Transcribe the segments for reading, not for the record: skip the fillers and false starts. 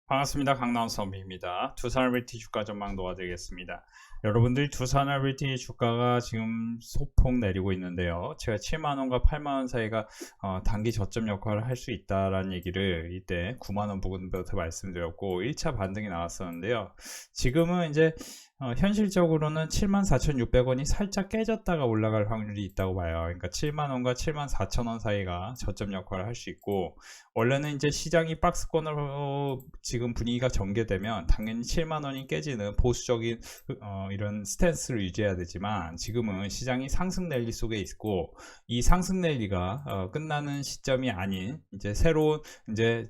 반갑습니다. 강남선비입니다. 두산RBT 주가 전망 도와드리겠습니다. 여러분들이 두산RBT 주가가 지금 소폭 내리고 있는데요. 제가 7만원과 8만원 사이가 단기 저점 역할을 할 수 있다라는 얘기를 이때 9만원 부근부터 말씀드렸고 1차 반등이 나왔었는데요. 지금은 이제 현실적으로는 74,600원이 살짝 깨졌다가 올라갈 확률이 있다고 봐요. 그러니까 7만원과 74,000원 사이가 저점 역할을 할 수 있고, 원래는 이제 시장이 박스권으로 지금 분위기가 전개되면 당연히 7만원이 깨지는 보수적인 이런 스탠스를 유지해야 되지만, 지금은 시장이 상승 랠리 속에 있고, 이 상승 랠리가 끝나는 시점이 아닌 이제 새로운 이제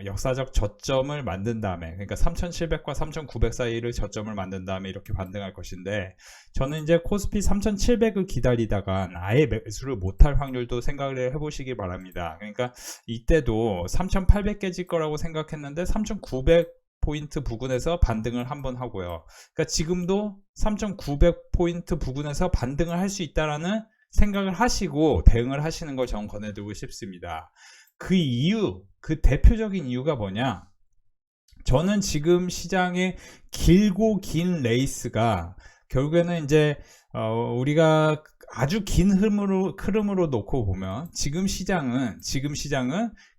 역사적 저점을 만든 다음에, 그러니까 3700과 3900 사이를 저점을 만든 다음에 이렇게 반등할 것인데, 저는 이제 코스피 3700을 기다리다가 아예 매수를 못할 확률도 생각을 해보시기 바랍니다. 그러니까 이때도 3800 깨질 거라고 생각했는데 3900 포인트 부근에서 반등을 한번 하고요. 그러니까 지금도 3900 포인트 부근에서 반등을 할 수 있다라는 생각을 하시고 대응을 하시는 걸 전 권해드리고 싶습니다. 그 이유, 그 대표적인 이유가 뭐냐? 저는 지금 시장의 길고 긴 레이스가 결국에는 이제 우리가 아주 긴 흐름으로 놓고 보면 지금 시장은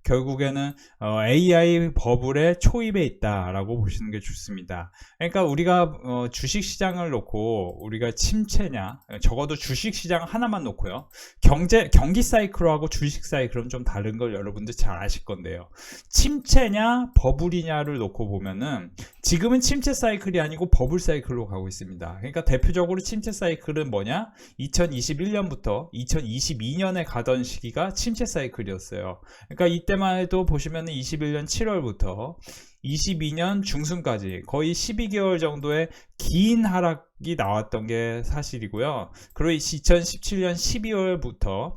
결국에는 AI 버블의 초입에 있다라고 보시는 게 좋습니다. 그러니까 우리가 주식 시장을 놓고 우리가 침체냐, 적어도 주식 시장 하나만 놓고요. 경기 사이클하고 주식 사이클은 좀 다른 걸 여러분들 잘 아실 건데요. 침체냐 버블이냐를 놓고 보면은 지금은 침체 사이클이 아니고 버블 사이클로 가고 있습니다. 그러니까 대표적으로 침체 사이클은 뭐냐? 2021년부터 2022년에 가던 시기가 침체 사이클이었어요. 그러니까 이때만 해도 보시면은 21년 7월부터 22년 중순까지 거의 12개월 정도의 긴 하락이 나왔던 게 사실이고요. 그리고 2017년 12월부터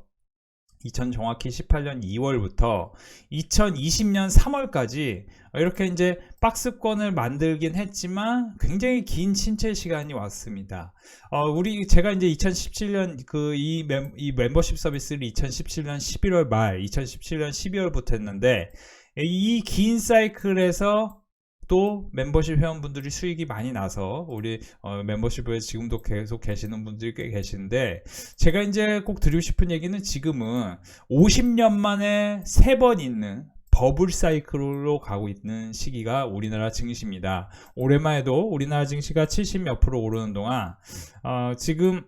정확히 18년 2월부터 2020년 3월까지 이렇게 이제 박스권을 만들긴 했지만 굉장히 긴 침체 시간이 왔습니다. 제가 이제 2017년 이 멤버십 서비스를 2017년 11월 말, 2017년 12월부터 했는데, 이 긴 사이클에서 또 멤버십 회원분들이 수익이 많이 나서 우리 멤버십에 지금도 계속 계시는 분들이 꽤 계신데, 제가 이제 꼭 드리고 싶은 얘기는 지금은 50년 만에 3번 있는 버블 사이클로 가고 있는 시기가 우리나라 증시입니다. 올해만 해도 우리나라 증시가 70몇 프로 오르는 동안 지금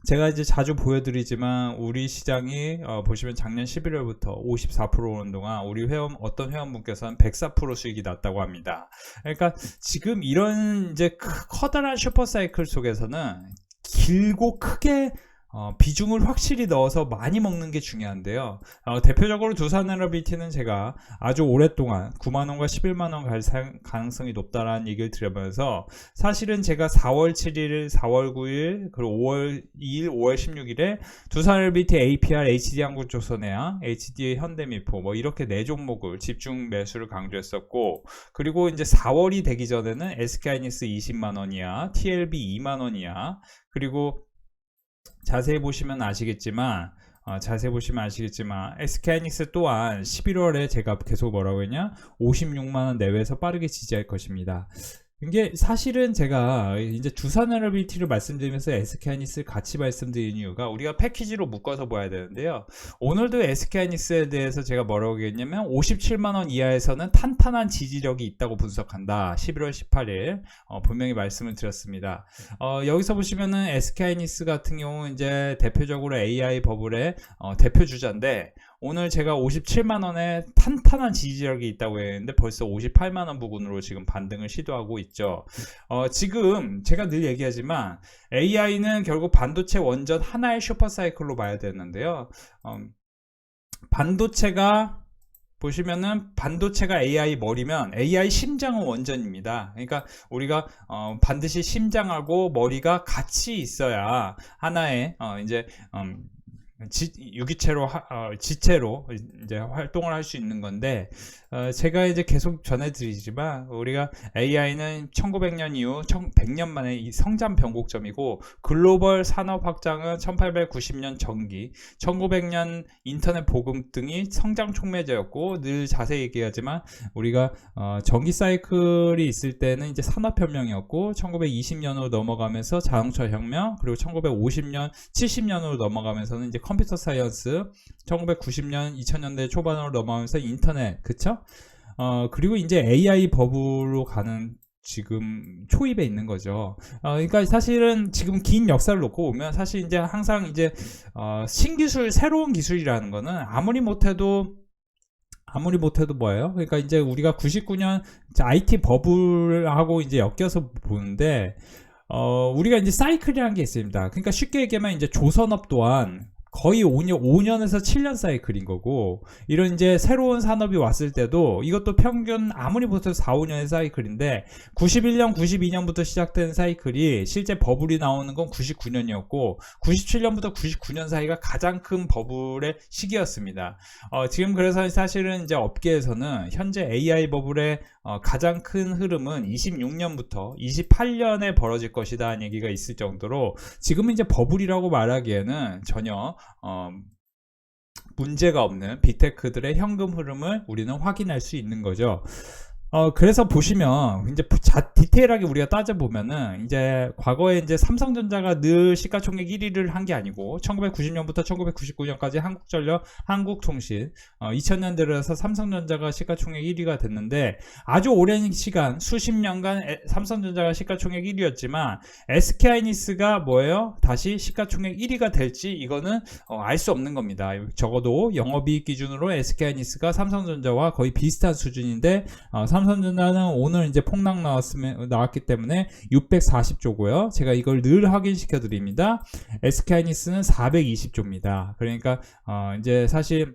제가 이제 자주 보여드리지만 우리 시장이 보시면 작년 11월부터 54% 오는 동안 우리 어떤 회원분께서는 104% 수익이 났다고 합니다. 그러니까 지금 이런 이제 커다란 슈퍼사이클 속에서는 길고 크게 비중을 확실히 넣어서 많이 먹는 게 중요한데요. 대표적으로 두산에너비티는 제가 아주 오랫동안 9만원과 11만원 갈 가능성이 높다라는 얘기를 드리면서, 사실은 제가 4월 7일, 4월 9일, 그리고 5월 2일, 5월 16일에 두산에너비티, APR, HD한국조선해양, HD 현대미포 뭐 이렇게 4종목을 집중 매수를 강조했었고, 그리고 이제 4월이 되기 전에는 SK하이닉스 20만원이야, TLB 2만원이야, 그리고 자세히 보시면 아시겠지만 SK하이닉스 또한 11월에 제가 계속 뭐라고 했냐, 56만원 내외에서 빠르게 지지할 것입니다. 이게 사실은 제가 이제 두산에너비티를 말씀드리면서 SK하이닉스를 같이 말씀드린 이유가, 우리가 패키지로 묶어서 봐야 되는데요. 오늘도 SK하이닉스에 대해서 제가 뭐라고 했냐면 57만원 이하에서는 탄탄한 지지력이 있다고 분석한다. 11월 18일 분명히 말씀을 드렸습니다. 여기서 보시면은 SK하이닉스 같은 경우는 이제 대표적으로 AI 버블의 대표 주자인데, 오늘 제가 57만원에 탄탄한 지지력이 있다고 했는데 벌써 58만원 부근으로 지금 반등을 시도하고 있죠. 지금 제가 늘 얘기하지만 AI는 결국 반도체 원전 하나의 슈퍼사이클로 봐야 되는데요. 보시면은 반도체가 AI 머리면 AI 심장은 원전입니다. 그러니까 우리가 반드시 심장하고 머리가 같이 있어야 하나의 유기체로 지체로 이제 활동을 할 수 있는 건데, 제가 이제 계속 전해드리지만 우리가 AI는 1900년 이후 100년 만에 이 성장 변곡점이고, 글로벌 산업 확장은 1890년 전기, 1900년 인터넷 보급 등이 성장 촉매제였고, 늘 자세히 얘기하지만 우리가 전기 사이클이 있을 때는 이제 산업혁명이었고, 1920년으로 넘어가면서 자동차 혁명, 그리고 1950년 70년으로 넘어가면서는 이제 컴퓨터 사이언스, 1990년 2000년대 초반으로 넘어가면서 인터넷, 그쵸? 그리고 이제 AI 버블로 가는 지금 초입에 있는 거죠. 그러니까 사실은 지금 긴 역사를 놓고 보면 사실 이제 항상 이제 신기술, 새로운 기술이라는 거는 아무리 못해도 뭐예요? 그러니까 이제 우리가 99년 IT 버블하고 이제 엮여서 보는데, 우리가 이제 사이클이라는 게 있습니다. 그러니까 쉽게 얘기하면 이제 조선업 또한 거의 5년에서 7년 사이클인 거고, 이런 이제 새로운 산업이 왔을 때도 이것도 평균 아무리 못해도 4, 5년의 사이클인데, 91년, 92년부터 시작된 사이클이 실제 버블이 나오는 건 99년이었고, 97년부터 99년 사이가 가장 큰 버블의 시기였습니다. 지금 그래서 사실은 이제 업계에서는 현재 AI 버블의 가장 큰 흐름은 26년부터 28년에 벌어질 것이다 하는 얘기가 있을 정도로, 지금은 이제 버블이라고 말하기에는 전혀 문제가 없는 빅테크들의 현금 흐름을 우리는 확인할 수 있는 거죠. 그래서 보시면 이제 디테일하게 우리가 따져보면은, 이제 과거에 이제 삼성전자가 늘 시가총액 1위를 한 게 아니고, 1990년부터 1999년까지 한국전력, 한국통신, 2000년 들어서 삼성전자가 시가총액 1위가 됐는데, 아주 오랜 시간, 수십 년간 삼성전자가 시가총액 1위였지만 SK하이닉스가 뭐예요? 다시 시가총액 1위가 될지 이거는 알 수 없는 겁니다. 적어도 영업이익 기준으로 SK하이닉스가 삼성전자와 거의 비슷한 수준인데, 삼성전자는 오늘 이제 폭락 나왔기 때문에 640조고요. 제가 이걸 늘 확인시켜 드립니다. SK하이닉스는 420조입니다. 그러니까 이제 사실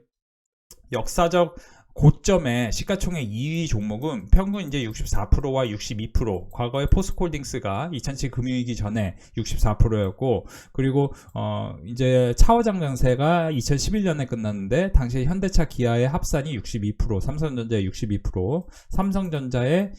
역사적 고점에 시가총액 2위 종목은 평균 이제 64%와 62%, 과거에 포스코홀딩스가 2007 금융위기 전에 64%였고, 그리고 이제 차오장장세가 2011년에 끝났는데 당시 현대차 기아의 합산이 62%, 삼성전자의 62%, 삼성전자의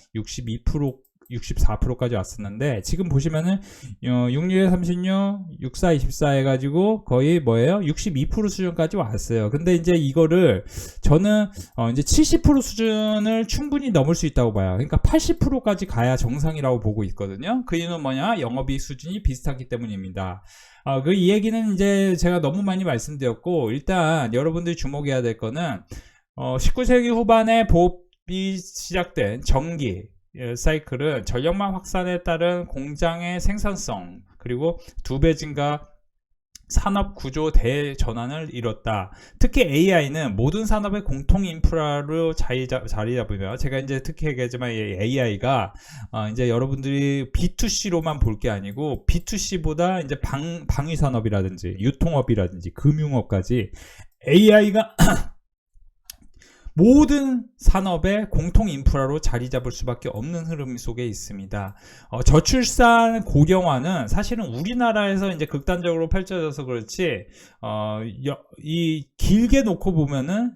64%까지 왔었는데, 지금 보시면은 66에 36, 64, 24 해가지고 거의 뭐예요? 62% 수준까지 왔어요. 근데 이제 이거를 저는 이제 70% 수준을 충분히 넘을 수 있다고 봐요. 그러니까 80%까지 가야 정상이라고 보고 있거든요. 그 이유는 뭐냐? 영업이익 수준이 비슷하기 때문입니다. 이 얘기는 이제 제가 너무 많이 말씀드렸고, 일단 여러분들이 주목해야 될 거는 19세기 후반에 보급이 시작된 전기 사이클은 전력망 확산에 따른 공장의 생산성, 그리고 2배 증가, 산업 구조 대전환을 이뤘다. 특히 AI는 모든 산업의 공통 인프라로 자리 잡으며, 제가 이제 특히 얘기하지만 AI가 이제 여러분들이 B2C로만 볼 게 아니고 B2C보다 이제 방위 산업이라든지 유통업이라든지 금융업까지 AI가 모든 산업의 공통 인프라로 자리 잡을 수밖에 없는 흐름 속에 있습니다. 저출산 고령화는 사실은 우리나라에서 이제 극단적으로 펼쳐져서 그렇지, 이 길게 놓고 보면은,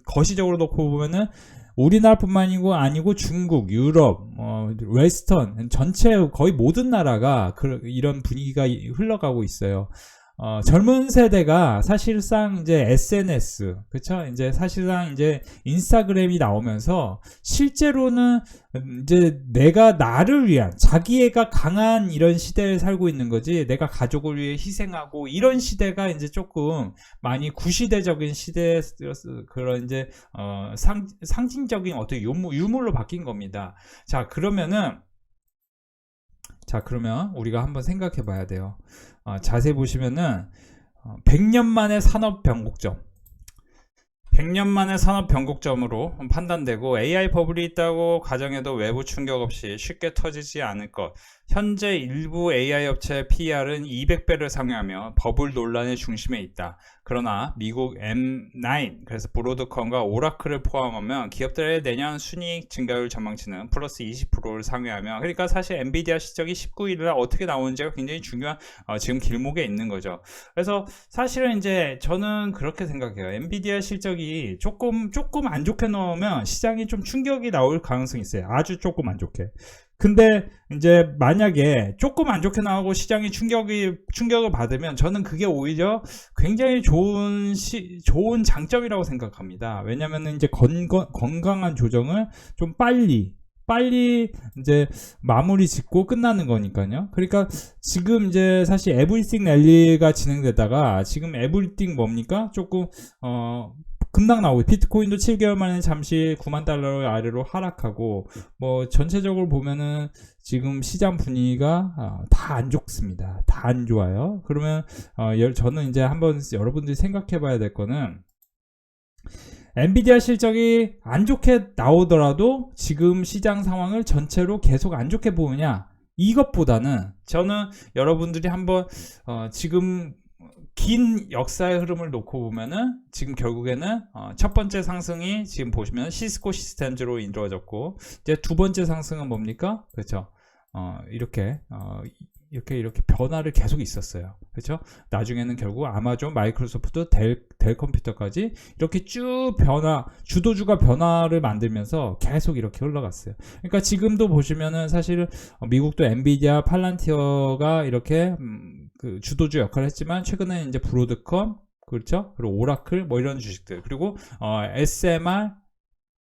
거시적으로 놓고 보면은 우리나라뿐만 아니고 중국, 유럽, 웨스턴 전체 거의 모든 나라가 이런 분위기가 흘러가고 있어요. 젊은 세대가 사실상 이제 SNS, 그쵸? 이제 사실상 이제 인스타그램이 나오면서 실제로는 이제 내가 나를 위한, 자기애가 강한 이런 시대에 살고 있는 거지, 내가 가족을 위해 희생하고 이런 시대가 이제 조금 많이 구시대적인 시대의 그런 이제 상징적인 어떤 유물로 바뀐 겁니다. 그러면 우리가 한번 생각해 봐야 돼요. 자세히 보시면은 100년 만의 산업 변곡점, 100년 만의 산업 변곡점으로 판단되고, AI 버블이 있다고 가정해도 외부 충격 없이 쉽게 터지지 않을 것. 현재 일부 AI 업체의 PER은 200배를 상회하며 버블 논란의 중심에 있다. 그러나 미국 M9, 그래서 브로드컴과 오라클을 포함하면 기업들의 내년 순이익 증가율 전망치는 플러스 20%를 상회하며, 그러니까 사실 엔비디아 실적이 19일날 어떻게 나오는지가 굉장히 중요한 지금 길목에 있는 거죠. 그래서 사실은 이제 저는 그렇게 생각해요. 엔비디아 실적이 조금 안 좋게 나오면 시장이 좀 충격이 나올 가능성이 있어요. 아주 조금 안 좋게. 근데 이제 만약에 조금 안 좋게 나오고 시장이 충격을 받으면 저는 그게 오히려 굉장히 좋은 장점이라고 생각합니다. 왜냐면은 이제 건강한 조정을 좀 빨리 이제 마무리 짓고 끝나는 거니까요. 그러니까 지금 이제 사실 에브리띵 랠리가 진행되다가 지금 에브리띵 뭡니까? 조금 급락 나오고, 비트코인도 7개월 만에 잠시 9만 달러 아래로 하락하고, 뭐 전체적으로 보면은 지금 시장 분위기가 다 안 좋습니다. 다 안 좋아요. 그러면 저는 이제 한번 여러분들이 생각해 봐야 될 거는, 엔비디아 실적이 안 좋게 나오더라도 지금 시장 상황을 전체로 계속 안 좋게 보느냐, 이것보다는 저는 여러분들이 한번 지금 긴 역사의 흐름을 놓고 보면은 지금 결국에는 첫 번째 상승이 지금 보시면 시스코 시스템즈로 이루어졌고, 이제 두 번째 상승은 뭡니까? 그렇죠. 이렇게 변화를 계속 있었어요. 그렇죠? 나중에는 결국 아마존, 마이크로소프트, 델 컴퓨터까지 이렇게 쭉 주도주가 변화를 만들면서 계속 이렇게 흘러갔어요. 그러니까 지금도 보시면은 사실 미국도 엔비디아, 팔란티어가 이렇게 그 주도주 역할을 했지만, 최근에 이제 브로드컴, 그렇죠? 그리고 오라클, 뭐 이런 주식들, 그리고 SMR,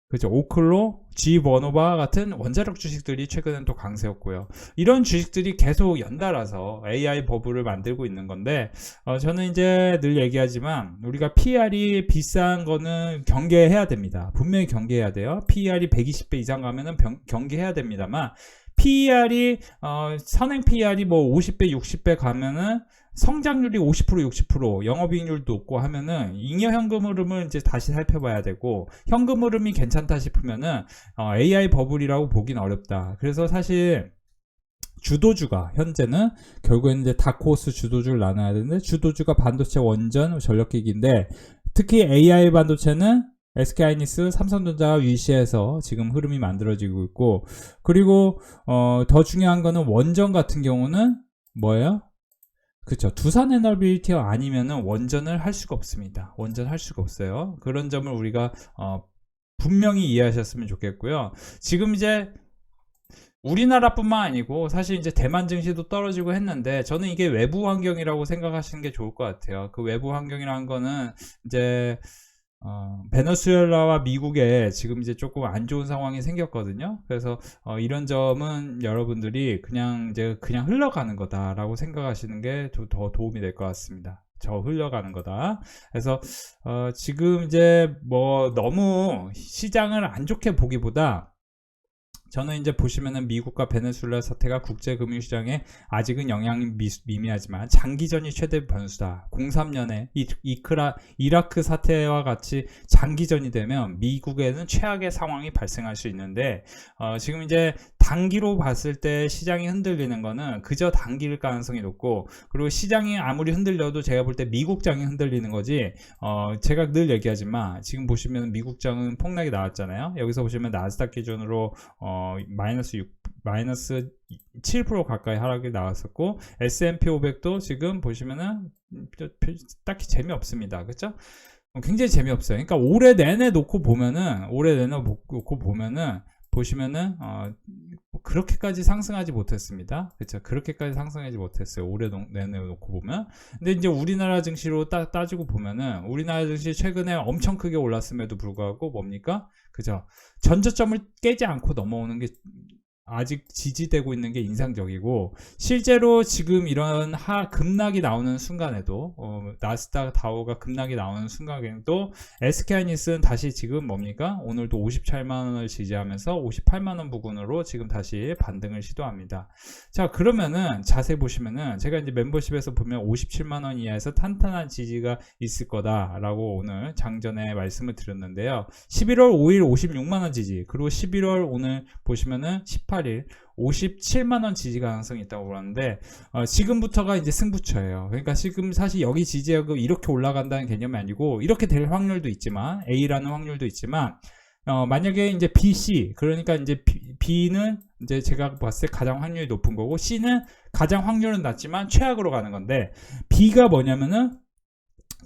그렇죠, 오클로, G버노바 같은 원자력 주식들이 최근엔 또 강세였고요. 이런 주식들이 계속 연달아서 AI 버블을 만들고 있는 건데, 저는 이제 늘 얘기하지만 우리가 PER이 비싼 거는 경계해야 됩니다. 분명히 경계해야 돼요. PER이 120배 이상 가면은 경계해야 됩니다만, PER이 선행 PER이 뭐 50배, 60배 가면은 성장률이 50%, 60%, 영업이익률도 높고 하면은 잉여 현금 흐름을 이제 다시 살펴봐야 되고, 현금 흐름이 괜찮다 싶으면은 AI 버블이라고 보긴 어렵다. 그래서 사실 주도주가 현재는 결국에는 이제 다크호스 주도주를 나눠야 되는데, 주도주가 반도체, 원전, 전력기기인데, 특히 AI 반도체는 SK하이닉스, 삼성전자가 위시해서 지금 흐름이 만들어지고 있고, 그리고 더 중요한 거는 원전 같은 경우는 뭐예요? 그렇죠. 두산 에너빌리티어 아니면은 원전을 할 수가 없습니다. 원전 할 수가 없어요. 그런 점을 우리가 분명히 이해하셨으면 좋겠고요. 지금 이제 우리나라뿐만 아니고 사실 이제 대만 증시도 떨어지고 했는데, 저는 이게 외부 환경이라고 생각하시는 게 좋을 것 같아요. 그 외부 환경이라는 거는 이제 베네수엘라와 미국에 지금 이제 조금 안 좋은 상황이 생겼거든요. 그래서 이런 점은 여러분들이 그냥 흘러가는 거다라고 생각하시는 게 더 도움이 될 것 같습니다. 저 흘러가는 거다. 그래서 지금 이제 뭐 너무 시장을 안 좋게 보기보다, 저는 이제 보시면은 미국과 베네수엘라 사태가 국제금융시장에 아직은 영향이 미미하지만 장기전이 최대 변수다. 03년에 이라크 사태와 같이 장기전이 되면 미국에는 최악의 상황이 발생할 수 있는데, 지금 이제 단기로 봤을 때 시장이 흔들리는 거는 그저 단기일 가능성이 높고, 그리고 시장이 아무리 흔들려도 제가 볼 때 미국장이 흔들리는 거지, 제가 늘 얘기하지만 지금 보시면 미국장은 폭락이 나왔잖아요. 여기서 보시면 나스닥 기준으로 마이너스 7% 가까이 하락이 나왔었고, S&P 500도 지금 보시면은 딱히 재미없습니다. 그렇죠? 굉장히 재미없어요. 그러니까 올해 내내 놓고 보면은 보시면은 그렇게까지 상승하지 못했습니다. 그렇죠? 그렇게까지 상승하지 못했어요. 올해 내내 놓고 보면. 근데 이제 우리나라 증시로 따지고 보면은, 우리나라 증시 최근에 엄청 크게 올랐음에도 불구하고 뭡니까? 그죠? 전저점을 깨지 않고 넘어오는 게 아직 지지되고 있는 게 인상적이고, 실제로 지금 이런 급락이 나오는 순간에도 나스닥 다우가 급락이 나오는 순간에도 SK하이닉스는 다시 지금 뭡니까? 오늘도 57만원을 지지하면서 58만원 부근으로 지금 다시 반등을 시도합니다. 자, 그러면은 자세히 보시면은 제가 이제 멤버십에서 보면 57만원 이하에서 탄탄한 지지가 있을 거다라고 오늘 장전에 말씀을 드렸는데요. 11월 5일 56만원 지지, 그리고 11월 오늘 보시면은 18일 57만원 지지 가능성이 있다고 그러는데, 지금부터가 이제 승부처예요. 그러니까 지금 사실 여기 지지하고 이렇게 올라간다는 개념이 아니고, 이렇게 될 확률도 있지만, A라는 확률도 있지만, 만약에 이제 B, C, 그러니까 이제 B는 이제 제가 봤을 때 가장 확률이 높은 거고, C는 가장 확률은 낮지만 최악으로 가는 건데, B가 뭐냐면은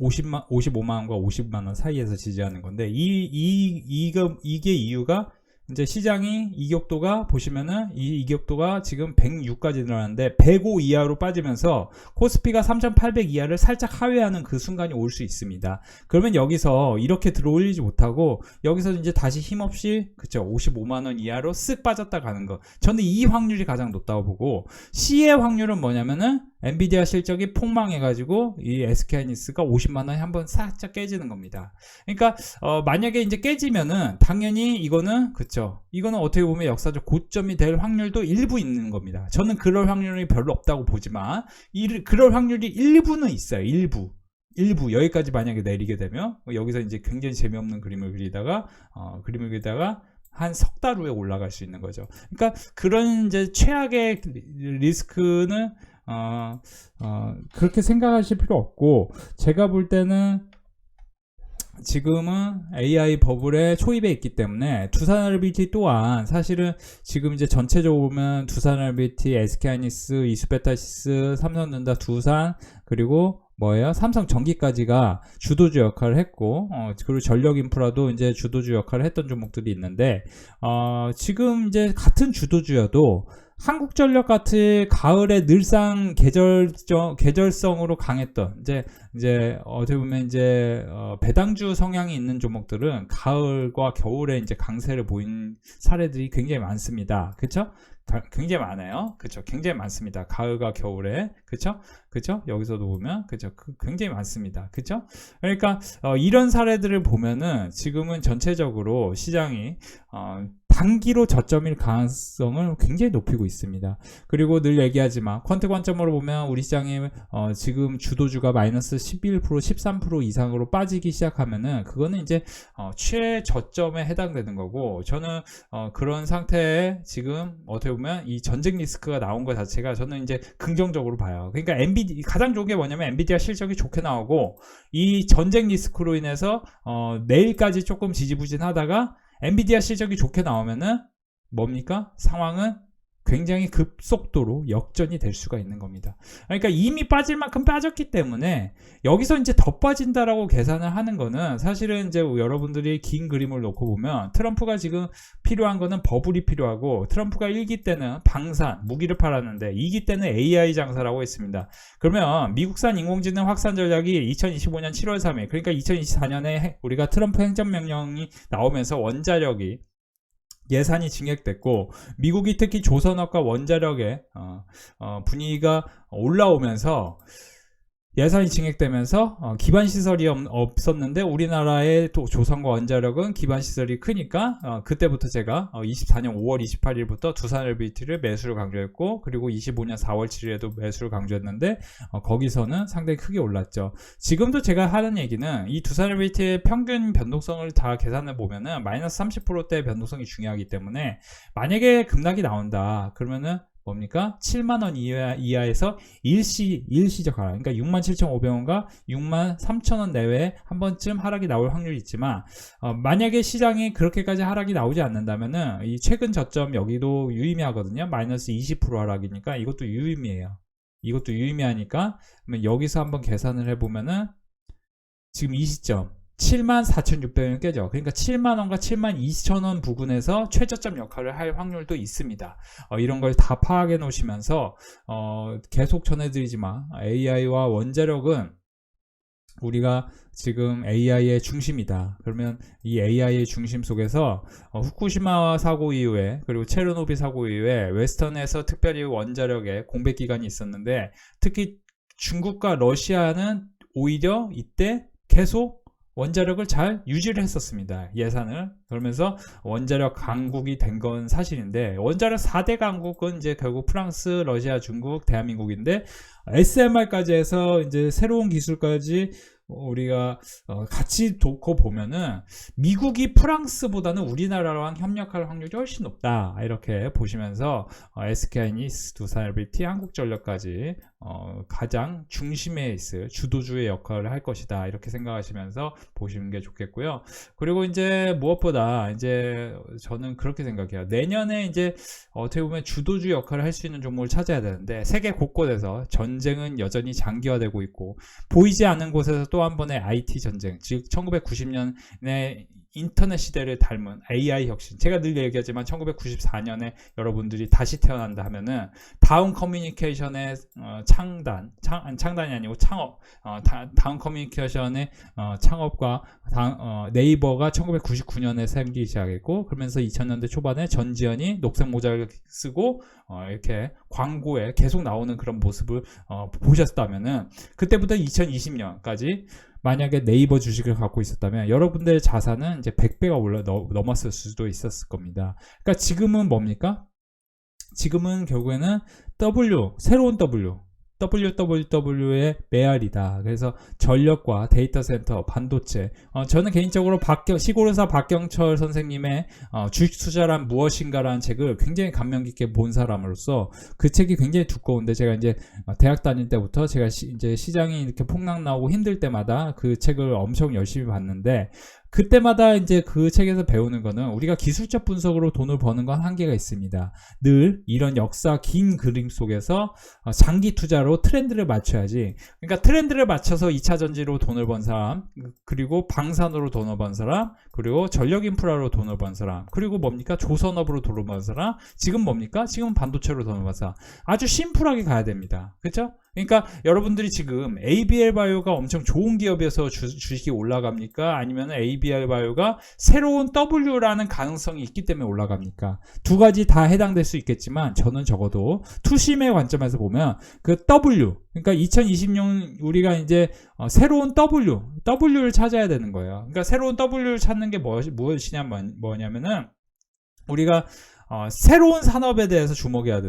55만원과 50만원 사이에서 지지하는 건데, 이게 이유가 이제 시장이 이격도가 보시면은 이 이격도가 지금 106까지 늘어났는데 105 이하로 빠지면서 코스피가 3800 이하를 살짝 하회하는 그 순간이 올 수 있습니다. 그러면 여기서 이렇게 들어올리지 못하고 여기서 이제 다시 힘없이 그쵸 55만원 이하로 쓱 빠졌다 가는 거, 저는 이 확률이 가장 높다고 보고, C의 확률은 뭐냐면은 엔비디아 실적이 폭망해가지고 이 SK하이닉스가 50만원이 한번 살짝 깨지는 겁니다. 그러니까 만약에 이제 깨지면은 당연히 이거는 그쵸, 이거는 어떻게 보면 역사적 고점이 될 확률도 일부 있는 겁니다. 저는 그럴 확률이 별로 없다고 보지만 그럴 확률이 일부는 있어요. 일부 여기까지 만약에 내리게 되면 여기서 이제 굉장히 재미없는 그림을 그리다가 한 석 달 후에 올라갈 수 있는 거죠. 그러니까 그런 이제 최악의 리스크는 그렇게 생각하실 필요 없고, 제가 볼 때는 지금은 AI 버블의 초입에 있기 때문에 두산RBT 또한 사실은 지금 이제 전체적으로 보면 두산RBT, SK하이닉스, 이수베타시스, 삼성전자, 두산, 그리고 뭐예요? 삼성전기까지가 주도주 역할을 했고, 그리고 전력인프라도 이제 주도주 역할을 했던 종목들이 있는데, 지금 이제 같은 주도주여도 한국전력 같은 가을에 늘상 계절성으로 강했던 이제 어떻게 보면 이제 배당주 성향이 있는 종목들은 가을과 겨울에 이제 강세를 보인 사례들이 굉장히 많습니다. 그렇죠? 굉장히 많아요. 그렇죠? 굉장히 많습니다. 가을과 겨울에. 그렇죠? 그렇죠? 여기서도 보면 그렇죠? 굉장히 많습니다. 그렇죠? 그러니까 이런 사례들을 보면은 지금은 전체적으로 시장이 단기로 저점일 가능성을 굉장히 높이고 있습니다. 그리고 늘 얘기하지만 퀀트 관점으로 보면 우리 시장이 지금 주도주가 마이너스 11%, 13% 이상으로 빠지기 시작하면은 그거는 이제 최저점에 해당되는 거고, 저는 그런 상태에 지금 어떻게 보면 이 전쟁 리스크가 나온 것 자체가 저는 이제 긍정적으로 봐요. 그러니까 가장 좋은 게 뭐냐면 엔비디아 실적이 좋게 나오고, 이 전쟁 리스크로 인해서 내일까지 조금 지지부진하다가 엔비디아 실적이 좋게 나오면은 뭡니까? 상황은 굉장히 급속도로 역전이 될 수가 있는 겁니다. 그러니까 이미 빠질 만큼 빠졌기 때문에 여기서 이제 더 빠진다라고 계산을 하는 거는, 사실은 이제 여러분들이 긴 그림을 놓고 보면 트럼프가 지금 필요한 거는 버블이 필요하고, 트럼프가 1기 때는 방산, 무기를 팔았는데 2기 때는 AI 장사라고 했습니다. 그러면 미국산 인공지능 확산 전략이 2025년 7월 3일, 그러니까 2024년에 우리가 트럼프 행정명령이 나오면서 원자력이 예산이 증액됐고, 미국이 특히 조선업과 원자력의 분위기가 올라오면서 예산이 증액되면서 기반시설이 없었는데 우리나라의 또 조선과 원자력은 기반시설이 크니까 그때부터 제가 24년 5월 28일부터 두산RBT를 매수를 강조했고, 그리고 25년 4월 7일에도 매수를 강조했는데 거기서는 상당히 크게 올랐죠. 지금도 제가 하는 얘기는 이 두산RBT의 평균 변동성을 다 계산해 보면은 마이너스 30%대 변동성이 중요하기 때문에, 만약에 급락이 나온다 그러면은 뭡니까? 7만원 이하에서 일시적 하락, 그러니까 67,500원과 63,000원 내외에 한 번쯤 하락이 나올 확률이 있지만, 만약에 시장이 그렇게까지 하락이 나오지 않는다면은 이 최근 저점 여기도 유의미하거든요. 마이너스 20% 하락이니까 이것도 유의미해요. 이것도 유의미하니까 여기서 한번 계산을 해보면은 지금 이 시점 74,600원 깨져. 그러니까 7만원과 72,000원 부근에서 최저점 역할을 할 확률도 있습니다. 이런 걸 다 파악해 놓으시면서 계속 전해드리지만 AI와 원자력은 우리가 지금 AI의 중심이다. 그러면 이 AI의 중심 속에서 후쿠시마 사고 이후에, 그리고 체르노빌 사고 이후에 웨스턴에서 특별히 원자력에 공백 기간이 있었는데, 특히 중국과 러시아는 오히려 이때 계속 원자력을 잘 유지를 했었습니다. 예산을. 그러면서 원자력 강국이 된 건 사실인데, 원자력 4대 강국은 이제 결국 프랑스, 러시아, 중국, 대한민국인데, SMR까지 해서 이제 새로운 기술까지 우리가 같이 놓고 보면은 미국이 프랑스보다는 우리나라랑 협력할 확률이 훨씬 높다 이렇게 보시면서 SK하이닉스, 두산LBT, 한국전력까지 가장 중심에 있을 주도주의 역할을 할 것이다 이렇게 생각하시면서 보시는 게 좋겠고요. 그리고 이제 무엇보다 이제 저는 그렇게 생각해요. 내년에 이제 어떻게 보면 주도주 역할을 할 수 있는 종목을 찾아야 되는데 세계 곳곳에서 전쟁은 여전히 장기화되고 있고 보이지 않는 곳에서 또 한 번의 IT 전쟁, 즉 1990년에 인터넷 시대를 닮은 AI 혁신. 제가 늘 얘기하지만 1994년에 여러분들이 다시 태어난다 하면은 다운 커뮤니케이션의 창단이 아니고 창업, 다운 커뮤니케이션의 창업과 네이버가 1999년에 생기기 시작했고, 그러면서 2000년대 초반에 전지현이 녹색 모자를 쓰고 이렇게 광고에 계속 나오는 그런 모습을 보셨다면은 그때부터 2020년까지 만약에 네이버 주식을 갖고 있었다면 여러분들의 자산은 이제 100배가 넘었을 수도 있었을 겁니다. 그러니까 지금은 뭡니까? 지금은 결국에는 새로운 WWW의 메아리다. 그래서 전력과 데이터 센터, 반도체. 저는 개인적으로 시골의사 박경철 선생님의 주식 투자란 무엇인가라는 책을 굉장히 감명 깊게 본 사람으로서 그 책이 굉장히 두꺼운데 제가 이제 대학 다닐 때부터 제가 이제 시장이 이렇게 폭락 나오고 힘들 때마다 그 책을 엄청 열심히 봤는데 그때마다 이제 그 책에서 배우는 거는 우리가 기술적 분석으로 돈을 버는 건 한계가 있습니다. 늘 이런 역사 긴 그림 속에서 장기 투자로 트렌드를 맞춰야지. 그러니까 트렌드를 맞춰서 2차 전지로 돈을 번 사람, 그리고 방산으로 돈을 번 사람, 그리고 전력 인프라로 돈을 번 사람, 그리고 뭡니까? 조선업으로 돈을 번 사람, 지금 뭡니까? 지금 반도체로 돈을 번 사람. 아주 심플하게 가야 됩니다. 그렇죠? 그러니까 여러분들이 지금 ABL 바이오가 엄청 좋은 기업에서 주식이 올라갑니까? 아니면 ABL 바이오가 새로운 W라는 가능성이 있기 때문에 올라갑니까? 두 가지 다 해당될 수 있겠지만 저는 적어도 투심의 관점에서 보면 그 W, 그러니까 2020년 우리가 이제 새로운 W를 찾아야 되는 거예요. 그러니까 새로운 W를 찾는 게 뭐냐면은 우리가 새로운 산업에 대해서 주목해야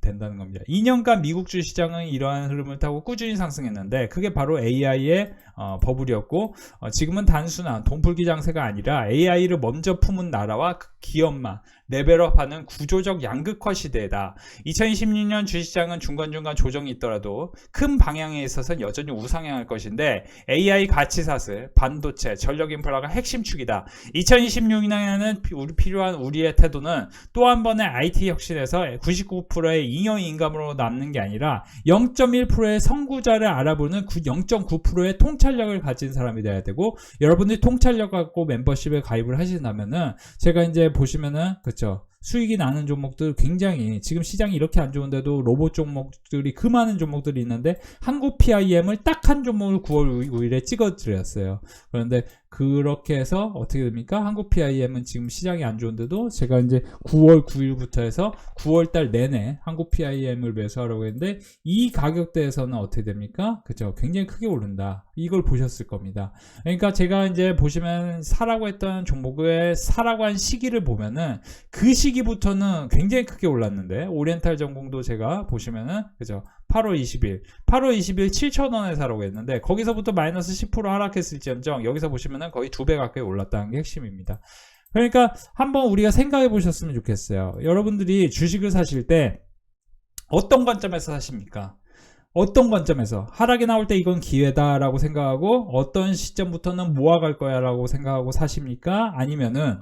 된다는 겁니다. 2년간 미국 주시장은 이러한 흐름을 타고 꾸준히 상승했는데 그게 바로 AI의 버블이었고 지금은 단순한 돈풀기 장세가 아니라 AI를 먼저 품은 나라와 그 기업만 레벨업하는 구조적 양극화 시대다. 2026년 주시장은 중간중간 조정이 있더라도 큰 방향에 있어서는 여전히 우상향할 것인데 AI 가치사슬, 반도체, 전력 인프라가 핵심 축이다. 2026년에는 필요한 우리의 태도는 또 한 번의 IT 혁신에서 99%의 잉여 인감으로 남는 게 아니라 0.1%의 선구자를 알아보는 0.9%의 통찰력을 가진 사람이 돼야 되고, 여러분들이 통찰력 갖고 멤버십에 가입을 하신다면은 제가 이제 보시면은 그렇죠. 수익이 나는 종목들 굉장히 지금 시장이 이렇게 안 좋은데도 로봇 종목들이 그 많은 종목들이 있는데 한국 PIM을 딱 한 종목을 9월 5일에 찍어드렸어요. 그런데 그렇게 해서 어떻게 됩니까? 한국 PIM은 지금 시장이 안 좋은데도 제가 이제 9월 9일부터 해서 9월달 내내 한국 PIM을 매수하려고 했는데 이 가격대에서는 어떻게 됩니까? 그죠? 굉장히 크게 오른다. 이걸 보셨을 겁니다. 그러니까 제가 이제 보시면 사라고 했던 종목의 사라고 한 시기를 보면은 그 시기부터는 굉장히 크게 올랐는데 오리엔탈 전공도 제가 보시면은 그죠? 8월 20일 7,000원에 사라고 했는데 거기서부터 마이너스 10% 하락했을지언정 여기서 보시면은 거의 2배 가까이 올랐다는 게 핵심입니다. 그러니까 한번 우리가 생각해 보셨으면 좋겠어요. 여러분들이 주식을 사실 때 어떤 관점에서 사십니까? 어떤 관점에서 하락이 나올 때 이건 기회다라고 생각하고 어떤 시점부터는 모아갈 거야 라고 생각하고 사십니까? 아니면은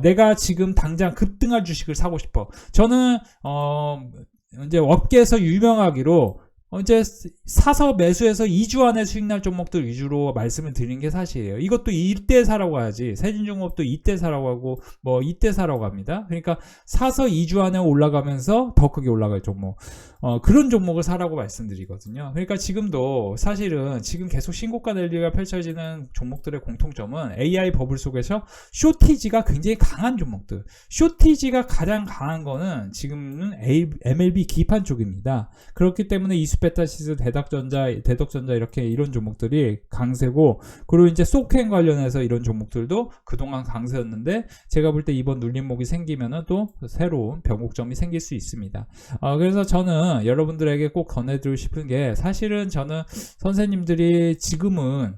내가 지금 당장 급등할 주식을 사고 싶어. 저는 이제 업계에서 유명하기로 이제 사서 매수해서 2주 안에 수익 날 종목들 위주로 말씀을 드리는 게 사실이에요. 이것도 이때 사라고 하지. 세진중업도 이때 사라고 하고 뭐 이때 사라고 합니다. 그러니까 사서 2주 안에 올라가면서 더 크게 올라갈 종목. 그런 종목을 사라고 말씀드리거든요. 그러니까 지금도 사실은 지금 계속 신고가 랠리가 펼쳐지는 종목들의 공통점은 AI 버블 속에서 쇼티지가 굉장히 강한 종목들. 쇼티지가 가장 강한 거는 지금은 MLB 기판 쪽입니다. 그렇기 때문에 이 이스페타시스, 대덕전자 이렇게 이런 종목들이 강세고, 그리고 이제 소켄 관련해서 이런 종목들도 그동안 강세였는데 제가 볼 때 이번 눌림목이 생기면은 또 새로운 변곡점이 생길 수 있습니다. 그래서 저는 여러분들에게 꼭 권해드리고 싶은 게, 사실은 저는 선생님들이 지금은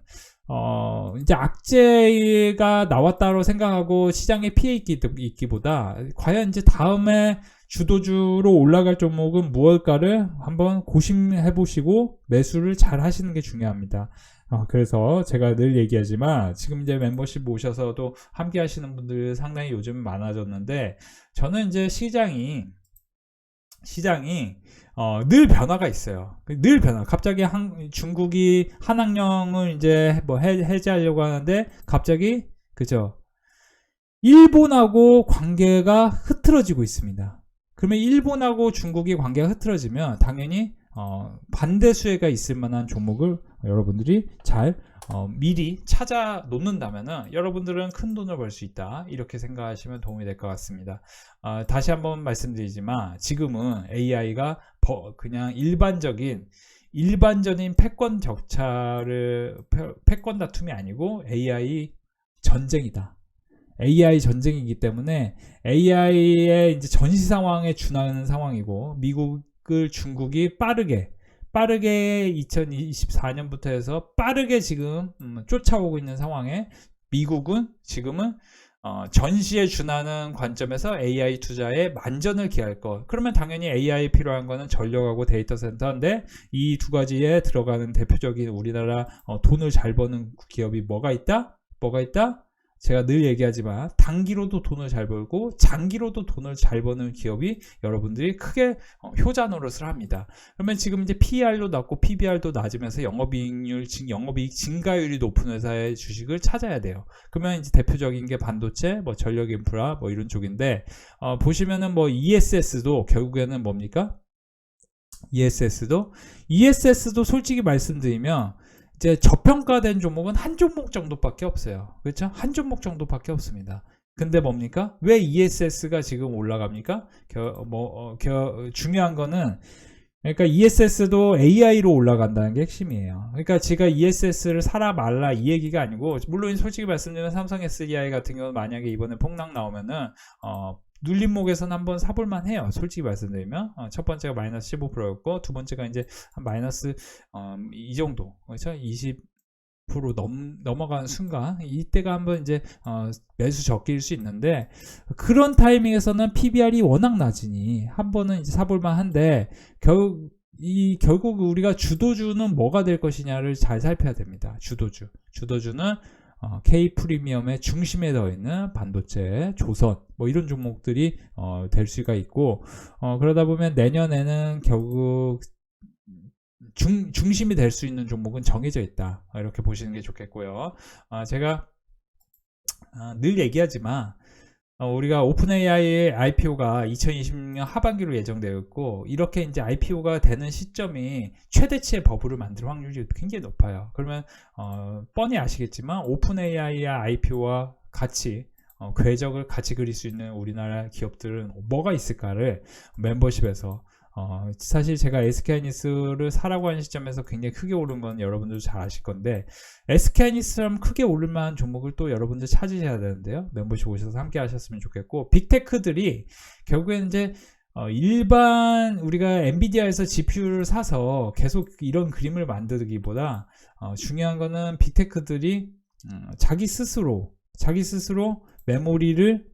이제 악재가 나왔다고 생각하고 시장에 피해 있기보다 과연 이제 다음에 주도주로 올라갈 종목은 무엇일까를 한번 고심해 보시고 매수를 잘 하시는 게 중요합니다. 그래서 제가 늘 얘기하지만 지금 이제 멤버십 모셔서도 함께 하시는 분들 상당히 요즘 많아졌는데, 저는 이제 시장이 늘 변화가 있어요. 늘 변화. 갑자기 중국이 한학령을 이제 뭐 해제하려고 하는데 갑자기 그죠? 일본하고 관계가 흐트러지고 있습니다. 그러면 일본하고 중국이 관계가 흐트러지면 당연히 반대 수혜가 있을 만한 종목을 여러분들이 잘 미리 찾아 놓는다면은 여러분들은 큰 돈을 벌 수 있다, 이렇게 생각하시면 도움이 될 것 같습니다. 다시 한번 말씀드리지만 지금은 AI가 그냥 일반적인 패권 다툼이 아니고 AI 전쟁이다. AI 전쟁이기 때문에 AI의 이제 전시 상황에 준하는 상황이고, 미국을 중국이 빠르게 2024년부터 해서 빠르게 지금 쫓아오고 있는 상황에, 미국은 지금은 전시에 준하는 관점에서 AI 투자에 만전을 기할 것. 그러면 당연히 AI 필요한 거는 전력하고 데이터 센터인데, 이 두 가지에 들어가는 대표적인 우리나라 돈을 잘 버는 기업이 뭐가 있다? 제가 늘 얘기하지만 단기로도 돈을 잘 벌고 장기로도 돈을 잘 버는 기업이 여러분들이 크게 효자 노릇을 합니다. 그러면 지금 이제 PER도 낮고 PBR도 낮으면서 영업이익 증가율이 높은 회사의 주식을 찾아야 돼요. 그러면 이제 대표적인 게 반도체, 뭐 전력 인프라, 뭐 이런 쪽인데, 보시면은 뭐 ESS도 결국에는 뭡니까? ESS도 솔직히 말씀드리면 이제 저평가된 종목은 한 종목 정도밖에 없어요. 그렇죠? 한 종목 정도밖에 없습니다. 근데 뭡니까? 왜 ESS가 지금 올라갑니까? 중요한 거는, 그러니까 ESS도 AI로 올라간다는 게 핵심이에요. 그러니까 제가 ESS를 사라 말라 이 얘기가 아니고, 물론 솔직히 말씀드리면 삼성 SDI 같은 경우는 만약에 이번에 폭락 나오면은 눌림목에서는 한번 사볼만 해요. 솔직히 말씀드리면 첫 번째가 마이너스 15%였고 두 번째가 이제 마이너스 이 정도, 그렇죠? 20% 넘어가는 순간 이때가 한번 이제 매수 적기일 수 있는데, 그런 타이밍에서는 PBR이 워낙 낮으니 한 번은 이제 사볼만 한데, 결국 우리가 주도주는 뭐가 될 것이냐를 잘 살펴야 됩니다. 주도주는 K 프리미엄의 중심에 들어있는 반도체, 조선, 뭐 이런 종목들이 될 수가 있고, 그러다 보면 내년에는 결국 중심이 될 수 있는 종목은 정해져 있다, 이렇게 보시는 게 좋겠고요. 제가 늘 얘기하지만 우리가 오픈AI의 IPO가 2026년 하반기로 예정되어 있고, 이렇게 이제 IPO가 되는 시점이 최대치의 버블을 만들 확률이 굉장히 높아요. 그러면 뻔히 아시겠지만 오픈AI의 IPO와 같이 궤적을 같이 그릴 수 있는 우리나라 기업들은 뭐가 있을까를 멤버십에서, 사실 제가 SK하이닉스를 사라고 하는 시점에서 굉장히 크게 오른 건 여러분들도 잘 아실 건데, SK하이닉스처럼 크게 오를 만한 종목을 또 여러분들 찾으셔야 되는데요. 멤버십 오셔서 함께 하셨으면 좋겠고, 빅테크들이 결국에는 이제 일반 우리가 엔비디아에서 GPU를 사서 계속 이런 그림을 만들기보다 중요한 거는 빅테크들이 자기 스스로 메모리를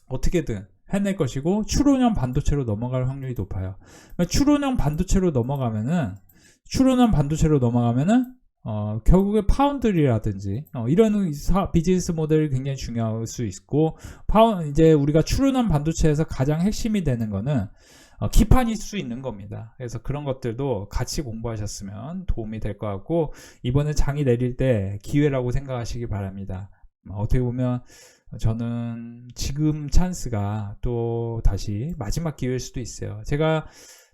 어떻게든 해낼 것이고, 추론형 반도체로 넘어갈 확률이 높아요. 추론형 반도체로 넘어가면은 결국에 파운드리라든지 이런 비즈니스 모델이 굉장히 중요할 수 있고, 이제 우리가 추론형 반도체에서 가장 핵심이 되는 거는 기판일 수 있는 겁니다. 그래서 그런 것들도 같이 공부하셨으면 도움이 될 것 같고, 이번에 장이 내릴 때 기회라고 생각하시기 바랍니다. 어떻게 보면 저는 지금 찬스가 또 다시 마지막 기회일 수도 있어요. 제가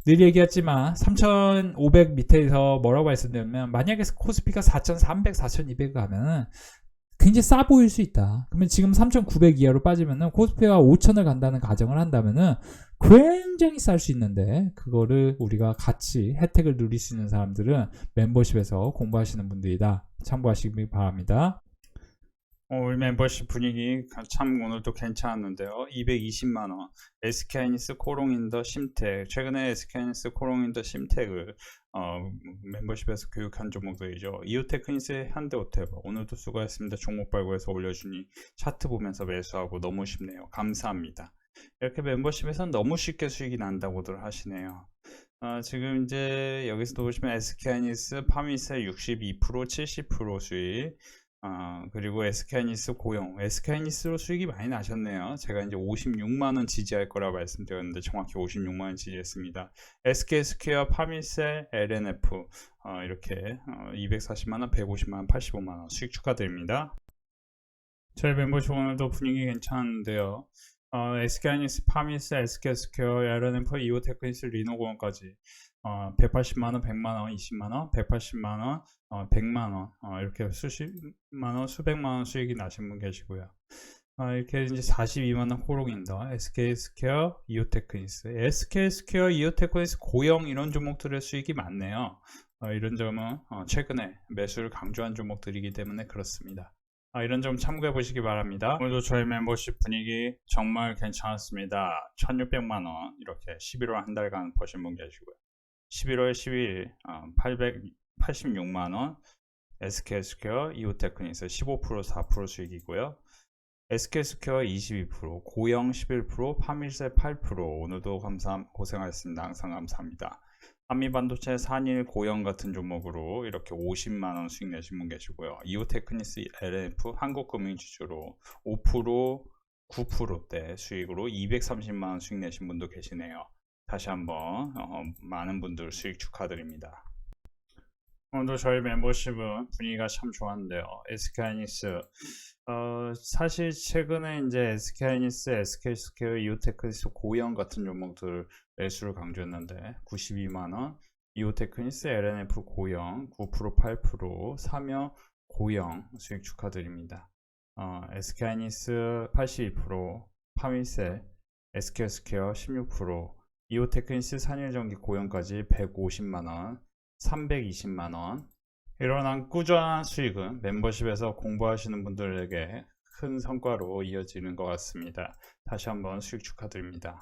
늘 얘기했지만 3,500 밑에서 뭐라고 말씀드리면, 만약에 코스피가 4,300, 4,200 가면은 굉장히 싸 보일 수 있다. 그러면 지금 3,900 이하로 빠지면은 코스피가 5,000을 간다는 가정을 한다면은 굉장히 쌀 수 있는데 그거를 우리가 같이 혜택을 누릴 수 있는 사람들은 멤버십에서 공부하시는 분들이다. 참고하시기 바랍니다. 우리 멤버십 분위기 참 오늘도 괜찮았는데요. 220만원 SK하이닉스 코롱인더 심택, 최근에 SK하이닉스 코롱인더 심택을 멤버십에서 교육한 종목들이죠. 이오테크니스, 현대오테버 오늘도 수고했습니다. 종목 발굴해서 올려주니 차트 보면서 매수하고 너무 쉽네요. 감사합니다. 이렇게 멤버십에서는 너무 쉽게 수익이 난다고들 하시네요. 지금 이제 여기서 보시면 SK하이닉스 파미세 62%, 70% 수익, 그리고 SK하이닉스 고용, SK하이닉스로 수익이 많이 나셨네요. 제가 이제 56만원 지지할 거라 말씀드렸는데 정확히 56만원 지지했습니다. SK스퀘어, 파미셀, LNF 이렇게 240만원, 150만원, 85만원 수익 축하드립니다. 저희 멤버십 오늘도 분위기 괜찮은데요. SK하이닉스, 파미셀, SK스퀘어, LNF, 이오테크니스, 리노공원까지 180만원, 100만원, 20만원, 180만원, 100만원 이렇게 수십만원, 수백만원 수익이 나신 분 계시고요. 이렇게 이제 42만원 호롱인더, SK스퀘어, 이오테크니스, SK스퀘어, 이오테크니스, 고영 이런 종목들의 수익이 많네요. 이런 점은 최근에 매수를 강조한 종목들이기 때문에 그렇습니다. 이런 점 참고해 보시기 바랍니다. 오늘도 저희 멤버십 분위기 정말 괜찮았습니다. 1600만원 이렇게 11월 한 달간 버신 분 계시고요. 11월 10일 886만원 SK스퀘어, 이오테크니스 15%, 4% 수익이고요. SK스퀘어 22%, 고영 11%, 파밀셀 8%. 오늘도 고생하셨습니다. 항상 감사합니다. 한미반도체, 산일, 고영 같은 종목으로 이렇게 50만원 수익 내신 분 계시고요. 이오테크니스, LNF, 한국금융지주로 5%, 9%대 수익으로 230만원 수익 내신 분도 계시네요. 다시 한번 많은 분들 수익 축하드립니다. 오늘도 저희 멤버십은 분위기가 참 좋았는데요. SK하이닉스 사실 최근에 이제 SK하이닉스, SK스퀘어, 이오테크니스, 고영 같은 종목들 매수를 강조했는데 92만원, 이오테크니스, LNF 고영 9%, 8%, 사며 고영 수익 축하드립니다. SK하이닉스 82%, 파미셀, SK스퀘어 16%, 이오테크니스, 산일전기 고영까지 150만원, 320만원. 이런 꾸준한 수익은 멤버십에서 공부하시는 분들에게 큰 성과로 이어지는 것 같습니다. 다시 한번 수익 축하드립니다.